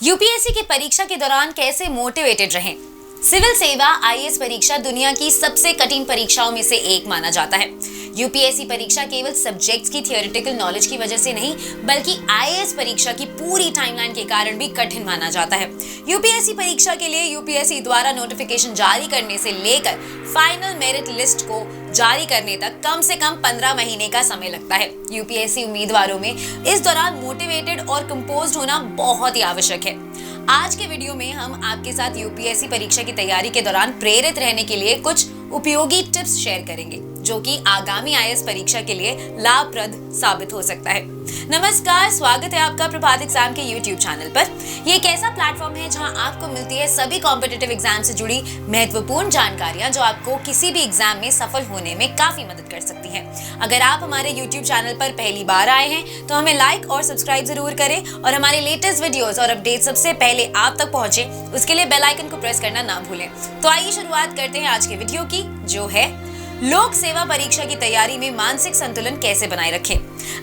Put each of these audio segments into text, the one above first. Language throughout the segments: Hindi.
यूपीएससी की परीक्षा के दौरान कैसे मोटिवेटेड रहें। सिविल सेवा आईएएस परीक्षा दुनिया की सबसे कठिन परीक्षाओं में से एक माना जाता है। यूपीएससी परीक्षा केवल सब्जेक्ट्स की थियोरेटिकल नॉलेज की वजह से नहीं, बल्कि आईएएस परीक्षा की पूरी टाइमलाइन के कारण भी कठिन माना जाता है। यूपीएससी परीक्षा के लिए यूपीएससी द्वारा नोटिफिकेशन जारी करने से लेकर फाइनल मेरिट लिस्ट को जारी करने तक कम से कम 15 महीने का समय लगता है। यूपीएससी उम्मीदवारों में इस दौरान मोटिवेटेड और कंपोज्ड होना बहुत ही आवश्यक है। आज के वीडियो में हम आपके साथ यूपीएससी परीक्षा की तैयारी के दौरान प्रेरित रहने के लिए कुछ उपयोगी टिप्स शेयर करेंगे, जो कि आगामी आईएएस परीक्षा के लिए लाभप्रद साबित हो सकता है। नमस्कार, स्वागत है आपका प्रभात एग्जाम के यूट्यूब चैनल पर। ये एक ऐसा प्लेटफॉर्म है जहां आपको मिलती है सभी कॉम्पिटिटिव एग्जाम से जुड़ी महत्वपूर्ण जानकारियां, जो आपको किसी भी एग्जाम में सफल होने में काफी मदद कर सकती हैं। अगर आप हमारे यूट्यूब चैनल पर पहली बार आए हैं तो हमें लाइक और सब्सक्राइब जरूर करें, और हमारे लेटेस्ट वीडियोस और अपडेट सबसे पहले आप तक पहुंचे उसके लिए बेल आइकन को प्रेस करना ना भूलें। तो आइए शुरुआत करते हैं आज के वीडियो की, जो है लोक सेवा परीक्षा की तैयारी में मानसिक संतुलन कैसे बनाए रखें।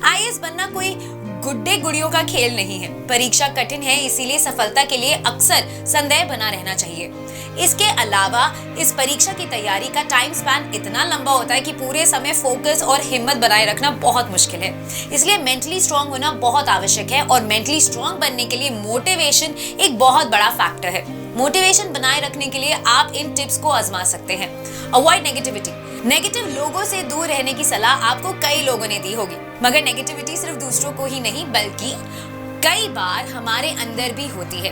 आईएएस बनना कोई गुड्डे गुड़ियों का खेल नहीं है। परीक्षा कठिन है, इसीलिए सफलता के लिए अक्सर संदेह बना रहना चाहिए। इसके अलावा इस परीक्षा की तैयारी का टाइम स्पैन इतना लंबा होता है कि पूरे समय फोकस और हिम्मत बनाए रखना बहुत मुश्किल है। इसलिए मेंटली स्ट्रांग होना बहुत आवश्यक है, और मेंटली स्ट्रांग बनने के लिए मोटिवेशन एक बहुत बड़ा फैक्टर है। मोटिवेशन बनाए रखने के लिए आप इन टिप्स को आजमा सकते हैं। Avoid negativity. नेगेटिव लोगों से दूर रहने की सलाह आपको कई लोगों ने दी होगी, मगर नेगेटिविटी सिर्फ दूसरों को ही नहीं, बल्कि कई बार हमारे अंदर भी होती है।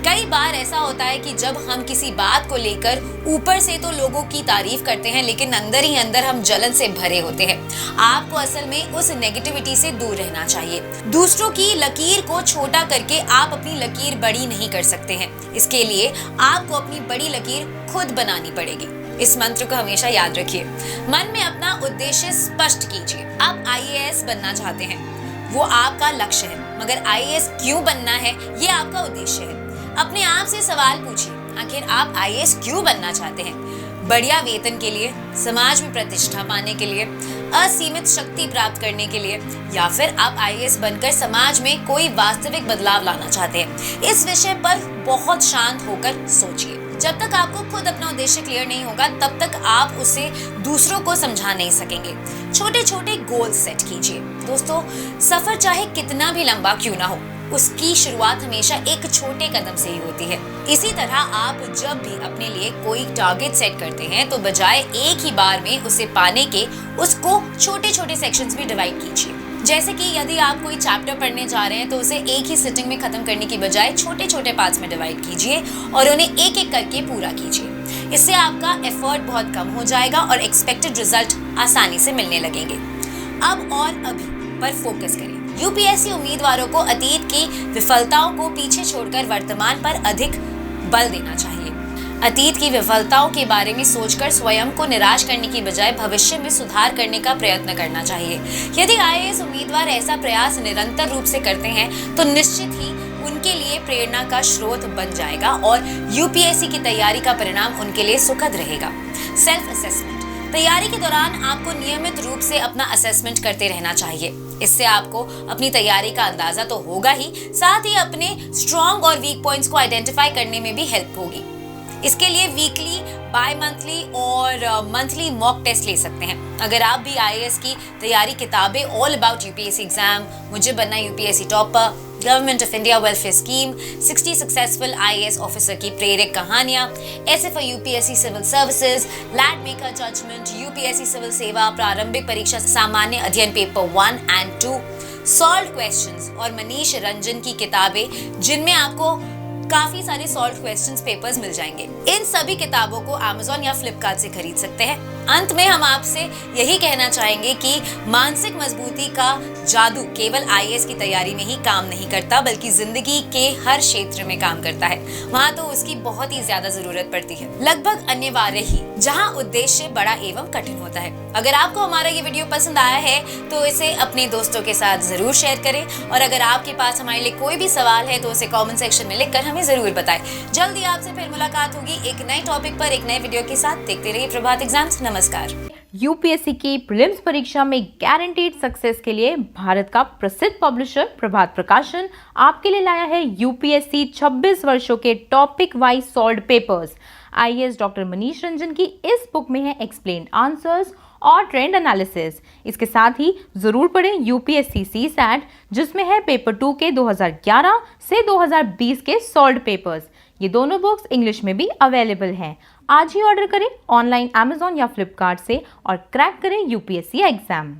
कई बार ऐसा होता है कि जब हम किसी बात को लेकर ऊपर से तो लोगों की तारीफ करते हैं, लेकिन अंदर ही अंदर हम जलन से भरे होते हैं। आपको असल में उस नेगेटिविटी से दूर रहना चाहिए। दूसरों की लकीर को छोटा करके आप अपनी लकीर बड़ी नहीं कर सकते हैं। इसके लिए आपको अपनी बड़ी लकीर खुद बनानी पड़ेगी। इस मंत्र को हमेशा याद रखिए। मन में अपना उद्देश्य स्पष्ट कीजिए। आप आईएएस बनना चाहते हैं, वो आपका लक्ष्य है, मगर आईएएस क्यों बनना है, ये आपका उद्देश्य है। अपने आप से सवाल पूछिए, आखिर आप आईएएस क्यों बनना चाहते हैं? बढ़िया वेतन के लिए, समाज में प्रतिष्ठा पाने के लिए, असीमित शक्ति प्राप्त करने के लिए, या फिर आप आईएएस बनकर समाज में कोई वास्तविक बदलाव लाना चाहते हैं? इस विषय पर बहुत शांत होकर सोचिए। जब तक आपको खुद अपना उद्देश्य क्लियर नहीं होगा, तब तक आप उसे दूसरों को समझा नहीं सकेंगे। छोटे छोटे गोल सेट कीजिए। दोस्तों, सफर चाहे कितना भी लंबा क्यों ना हो, उसकी शुरुआत हमेशा एक छोटे कदम से ही होती है। इसी तरह आप जब भी अपने लिए कोई टारगेट सेट करते हैं, तो बजाय एक ही बार में उसे पाने के, उसको छोटे छोटे सेक्शंस में डिवाइड कीजिए। जैसे कि यदि आप कोई चैप्टर पढ़ने जा रहे हैं, तो उसे एक ही सिटिंग में खत्म करने की बजाय छोटे छोटे पार्ट्स में डिवाइड कीजिए और उन्हें एक एक करके पूरा कीजिए। इससे आपका एफर्ट बहुत कम हो जाएगा और एक्सपेक्टेड रिजल्ट आसानी से मिलने लगेंगे। अब और अभी पर फोकस करें। यूपीएससी उम्मीदवारों को अतीत की विफलताओं को पीछे छोड़कर वर्तमान पर अधिक बल देना चाहिए। अतीत की विफलताओं के बारे में सोचकर स्वयं को निराश करने की बजाय भविष्य में सुधार करने का प्रयत्न करना चाहिए। यदि आईएएस उम्मीदवार ऐसा प्रयास निरंतर रूप से करते हैं, तो निश्चित ही उनके लिए प्रेरणा का स्रोत बन जाएगा और यूपीएससी की तैयारी का परिणाम उनके लिए सुखद रहेगा। Self assessment. तैयारी के दौरान आपको नियमित रूप से अपना असेसमेंट करते रहना चाहिए। इससे आपको अपनी तैयारी का अंदाजा तो होगा ही, साथ ही अपने स्ट्रॉन्ग और वीक पॉइंट्स को आइडेंटिफाई करने में भी हेल्प होगी। इसके लिए वीकली, बाय मंथली और मंथली मॉक टेस्ट ले सकते हैं। अगर आप भी आईएएस की तैयारी किताबें ऑल अबाउट यूपीएससी एग्जाम, मुझे बनना UPSC topper, government of India welfare scheme, 60 successful IAS officer की प्रेरक कहानियां, essay for UPSC civil services, landmark judgment, UPSC civil सेवा, प्रारंभिक परीक्षा सामान्य अध्ययन पेपर 1 and 2, सॉल्व क्वेश्चंस और मनीष रंजन की किताबें, जिनमें आपको काफी सारे सॉल्व क्वेश्चंस पेपर्स मिल जाएंगे। इन सभी किताबों को Amazon या Flipkart से खरीद सकते हैं। अंत में हम आपसे यही कहना चाहेंगे कि मानसिक मजबूती का जादू केवल आईएएस की तैयारी में ही काम नहीं करता, बल्कि जिंदगी के हर क्षेत्र में काम करता है। वहाँ तो उसकी बहुत ही ज्यादा जरूरत पड़ती है, लगभग अनिवार्य ही, जहाँ उद्देश्य बड़ा एवं कठिन होता है। अगर आपको हमारा ये वीडियो पसंद आया है, तो इसे अपने दोस्तों के साथ जरूर शेयर करें, और अगर आपके पास हमारे लिए कोई भी सवाल है तो उसे कमेंट सेक्शन में लिखकर हमें जरूर बताएं। जल्दी आपसे फिर मुलाकात होगी एक नए टॉपिक पर, एक नए वीडियो के साथ। देखते रहिए प्रभात एग्जाम्स। नमस्कार। नमस्कार। यूपीएससी की प्रीलिम्स परीक्षा में गारंटीड सक्सेस के लिए भारत का प्रसिद्ध पब्लिशर प्रभात प्रकाशन आपके लिए लाया है यूपीएससी 26 वर्षों के topic wise solved papers. IAS doctor Manish Ranjan की इस बुक में है एक्सप्लेन्ड आंसर्स और ट्रेंड एनालिसिस। इसके साथ ही जरूर पढ़ें यूपीएससी सीसैट, जिसमें है पेपर 2 के 2011 से 2020 के सॉल्व्ड पेपर्स। ये दोनों बुक्स इंग्लिश में भी अवेलेबल हैं। आज ही ऑर्डर करें ऑनलाइन अमेजॉन या फ्लिपकार्ट से और क्रैक करें यूपीएससी एग्जाम।